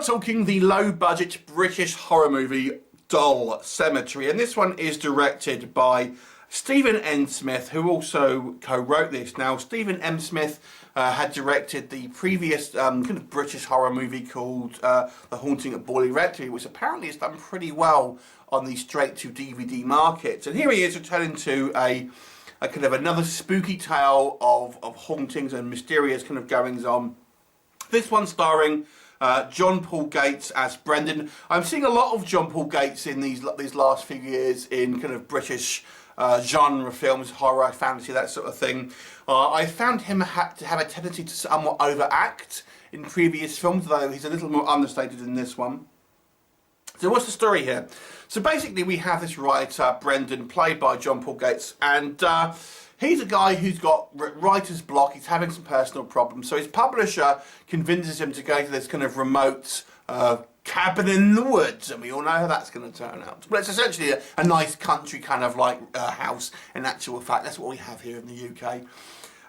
talking the low-budget British horror movie Doll Cemetery, and this one is directed by Stephen N. Smith, who also co-wrote this. Now, Stephen M. Smith had directed the previous kind of British horror movie called The Haunting at Borley Rectory, which apparently has done pretty well on the straight-to-DVD market. And here he is returning to a kind of another spooky tale of hauntings and mysterious kind of goings-on. This one starring Jon-Paul Gates as Brendan. I'm seeing a lot of Jon-Paul Gates in these last few years in kind of British genre films, horror, fantasy, that sort of thing. I found him to have a tendency to somewhat overact in previous films, though he's a little more understated in this one. So what's the story here? So basically we have this writer, Brendan, played by Jon-Paul Gates, and he's a guy who's got writer's block. He's having some personal problems, so his publisher convinces him to go to this kind of remote cabin in the woods, and we all know how that's going to turn out. But it's essentially a nice country kind of like house. In actual fact, that's what we have here in the UK.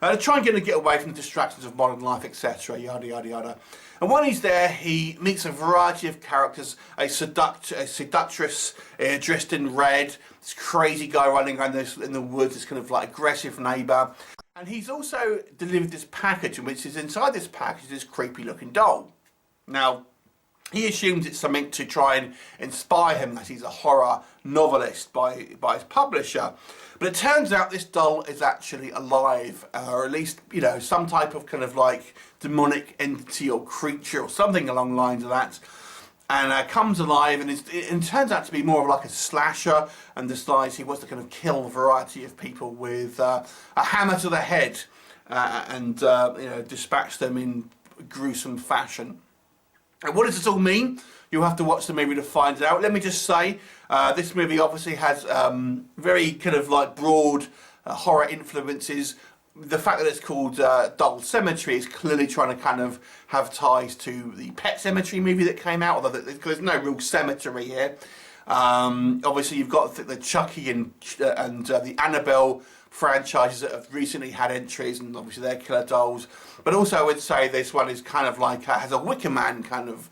To try and get away from the distractions of modern life, etc. Yada yada yada. And when he's there, he meets a variety of characters: a seductress dressed in red, this crazy guy running around in the woods, this kind of like aggressive neighbour. And he's also delivered this package, which is inside this package this creepy looking doll. Now, he assumes it's something to try and inspire him, that he's a horror novelist by his publisher. But it turns out this doll is actually alive, or at least, you know, some type of kind of like demonic entity or creature or something along the lines of that. And comes alive, and it turns out to be more of like a slasher, and decides he wants to kind of kill a variety of people with a hammer to the head and you know, dispatch them in gruesome fashion. And what does this all mean? You'll have to watch the movie to find out. Let me just say, this movie obviously has very kind of like broad horror influences. The fact that it's called Doll Cemetery is clearly trying to kind of have ties to the Pet Sematary movie that came out, although there's no real cemetery here. Obviously you've got the Chucky and the Annabelle franchises that have recently had entries, and obviously they're killer dolls. But also I would say this one is kind of like, has a Wicker Man kind of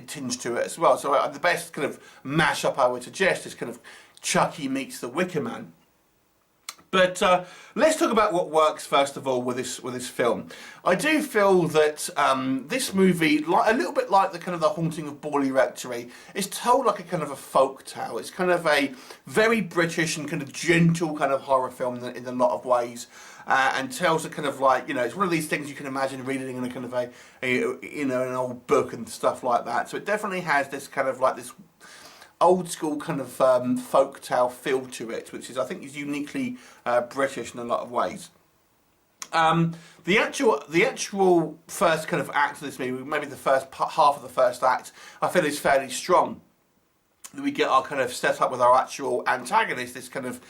tinge to it as well. So the best kind of mashup I would suggest is kind of Chucky meets the Wicker Man. But let's talk about what works first of all with this film. I do feel that this movie, a little bit like the kind of The Haunting of Borley Rectory, is told like a kind of a folk tale. It's kind of a very British and kind of gentle kind of horror film in a lot of ways, and tells a kind of like, you know, it's one of these things you can imagine reading in a kind of a you know, an old book and stuff like that. So it definitely has this kind of like this old school kind of folk tale feel to it, which is, I think, is uniquely British in a lot of ways. The actual first kind of act of this movie, maybe the first half of the first act, I feel is fairly strong. We get our kind of set up with our actual antagonist, this kind of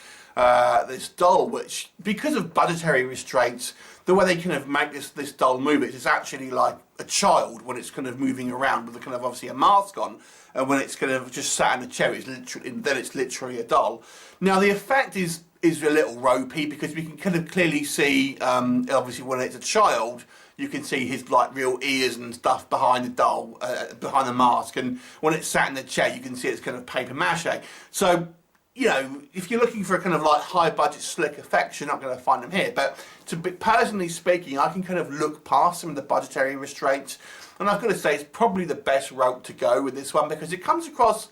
this doll, which, because of budgetary restraints, the way they kind of make this doll move, it's actually like a child when it's kind of moving around with a kind of obviously a mask on, and when it's kind of just sat in a chair, it's literally a doll. Now the effect is a little ropey, because we can kind of clearly see, obviously when it's a child, you can see his like real ears and stuff behind the doll, behind the mask, and when it's sat in the chair, you can see it's kind of paper mache. So, you know, if you're looking for a kind of like high budget slick effects, you're not going to find them here. But personally speaking, I can kind of look past some of the budgetary restraints, and I've got to say it's probably the best route to go with this one, because it comes across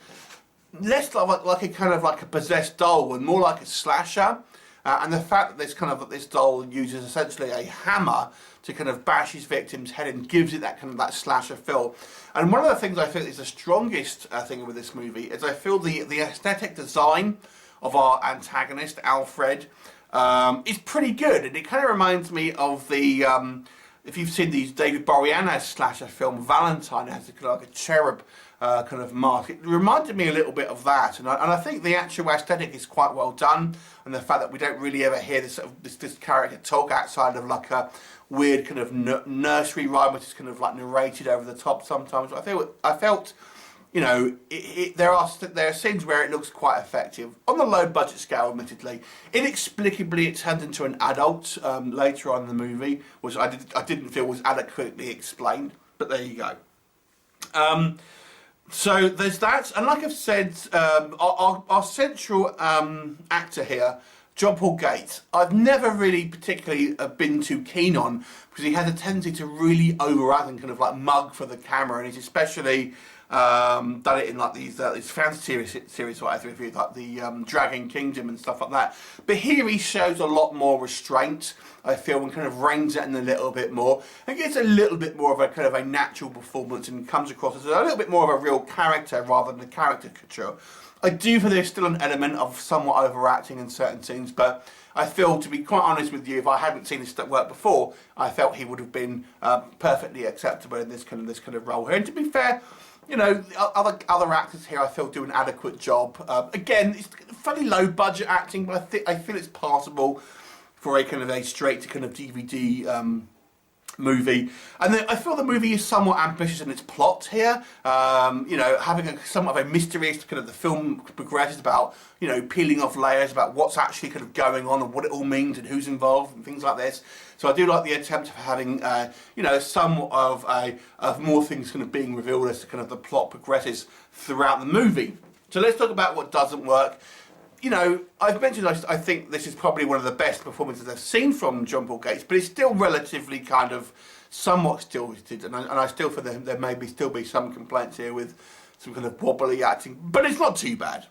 less like a kind of like a possessed doll and more like a slasher. And the fact that this doll uses essentially a hammer to kind of bash his victim's head in gives it that kind of that slasher feel. And one of the things I feel is the strongest thing with this movie is I feel the aesthetic design of our antagonist, Alfred, is pretty good. And it kind of reminds me of the, if you've seen the David Boreanaz slasher film, Valentine, it has kind of like a cherub kind of mask. It reminded me a little bit of that, and I think the actual aesthetic is quite well done, and the fact that we don't really ever hear this character talk outside of like a weird kind of nursery rhyme, which is kind of like narrated over the top sometimes. I felt, you know, there are scenes where it looks quite effective. On the low budget scale, admittedly, inexplicably it turned into an adult later on in the movie, which I didn't feel was adequately explained. But there you go. So there's that, and like I've said, our central actor here, Jon-Paul Gates, I've never really particularly been too keen on, because he has a tendency to really overact and kind of like mug for the camera, and he's especially done it in like these fantasy series like the Dragon Kingdom and stuff like that. But here he shows a lot more restraint, I feel, and kind of reins it in a little bit more, and gets a little bit more of a kind of a natural performance, and comes across as a little bit more of a real character rather than a caricature. I do feel there's still an element of somewhat overacting in certain scenes, but I feel, to be quite honest with you, if I hadn't seen this work before, I felt he would have been perfectly acceptable in this kind of role here. And to be fair, you know, other actors here I feel do an adequate job. Again, it's fairly low budget acting, but I feel it's passable for a kind of a straight to kind of DVD movie. And then I feel the movie is somewhat ambitious in its plot here. You know, having somewhat of a mystery as to kind of the film progresses, about, you know, peeling off layers about what's actually kind of going on and what it all means and who's involved and things like this. So I do like the attempt of having, you know, somewhat of more things kind of being revealed as to kind of the plot progresses throughout the movie. So let's talk about what doesn't work. You know, I've mentioned I think this is probably one of the best performances I've seen from Jon-Paul Gates, but it's still relatively kind of somewhat stilted, and I still feel there may still be some complaints here with some kind of wobbly acting, but it's not too bad.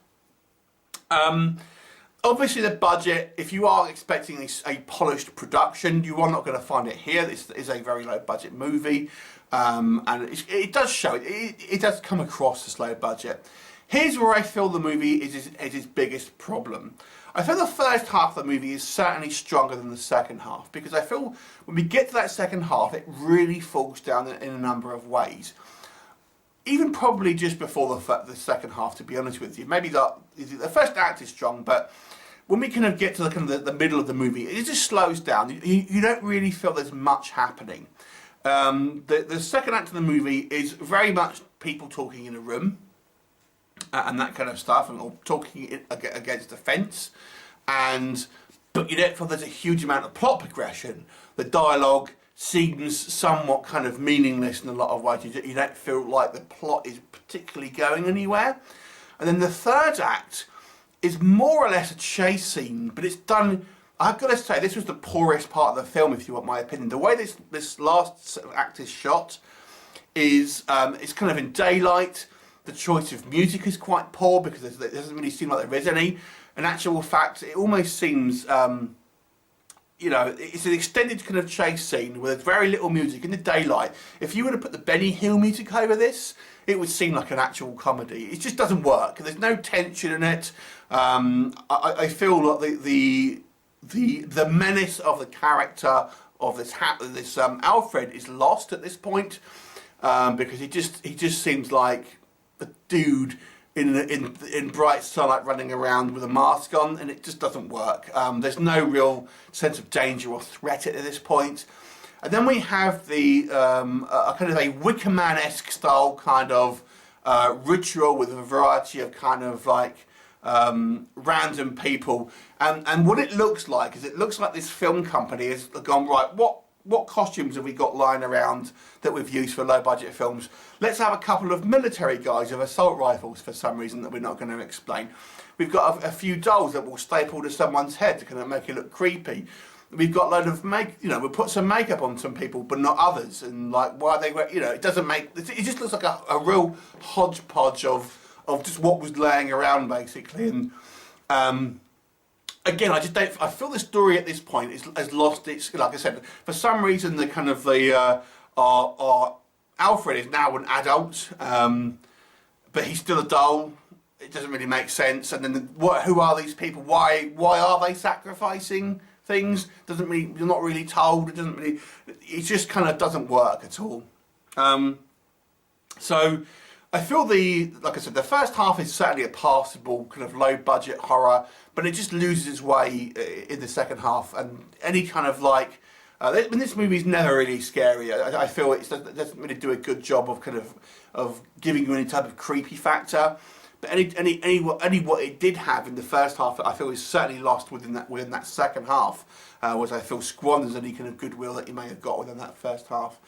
Obviously the budget, if you are expecting a polished production, you are not going to find it here. This is a very low budget movie, and it does show, it does come across as low budget. Here's where I feel the movie is his biggest problem. I feel the first half of the movie is certainly stronger than the second half, because I feel when we get to that second half, it really falls down in a number of ways. Even probably just before the second half, to be honest with you. Maybe the first act is strong, but when we kind of get to the middle of the movie, it just slows down. You don't really feel there's much happening. The second act of the movie is very much people talking in a room, and that kind of stuff, or talking against a fence, but you don't feel there's a huge amount of plot progression. The dialogue seems somewhat kind of meaningless in a lot of ways. You don't feel like the plot is particularly going anywhere. And then the third act is more or less a chase scene, but it's done, I've got to say, this was the poorest part of the film, if you want my opinion. The way this last act is shot is it's kind of in daylight. The choice of music is quite poor, because it doesn't really seem like there is any. In actual fact, it almost seems, you know, it's an extended kind of chase scene with very little music in the daylight. If you were to put the Benny Hill music over this, it would seem like an actual comedy. It just doesn't work. There's no tension in it. I feel like the menace of the character of this Alfred is lost at this point, because he just seems like a dude in bright sunlight running around with a mask on, and it just doesn't work. There's no real sense of danger or threat at this point. And then we have a kind of a Wicker Man-esque style kind of ritual with a variety of kind of like random people, and what it looks like is, it looks like this film company has gone, right, what costumes have we got lying around that we've used for low budget films? Let's have a couple of military guys with assault rifles for some reason that we're not going to explain. We've got a few dolls that will staple to someone's head to kind of make it look creepy. We've got a load of we'll put some makeup on some people but not others, and like, why they wear, it doesn't make, it just looks like a real hodgepodge of just what was laying around basically. And again, I feel the story at this point has lost its, like I said, for some reason the kind of our Alfred is now an adult, but he's still a doll. It doesn't really make sense. And then who are these people? Why are they sacrificing things? You're not really told. It just kind of doesn't work at all. So I feel like I said, the first half is certainly a passable kind of low budget horror, but it just loses its way in the second half, and any kind of like, this movie is never really scary. I feel it doesn't really do a good job of giving you any type of creepy factor. But any what it did have in the first half, I feel is certainly lost within that second half, which I feel squanders any kind of goodwill that you may have got within that first half.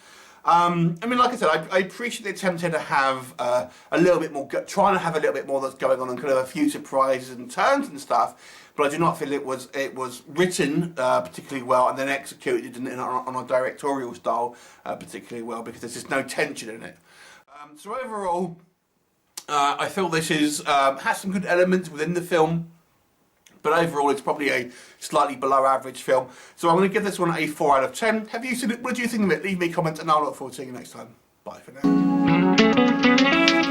I mean, like I said, I appreciate the attempt here to have a little bit more, trying to have a little bit more that's going on and kind of a few surprises and turns and stuff. But I do not feel it was written particularly well and then executed on a directorial style particularly well, because there's just no tension in it. So overall, I feel this has some good elements within the film. But overall, it's probably a slightly below average film. So I'm going to give this one a 4 out of 10. Have you seen it? What do you think of it? Leave me a comment and I'll look forward to seeing you next time. Bye for now.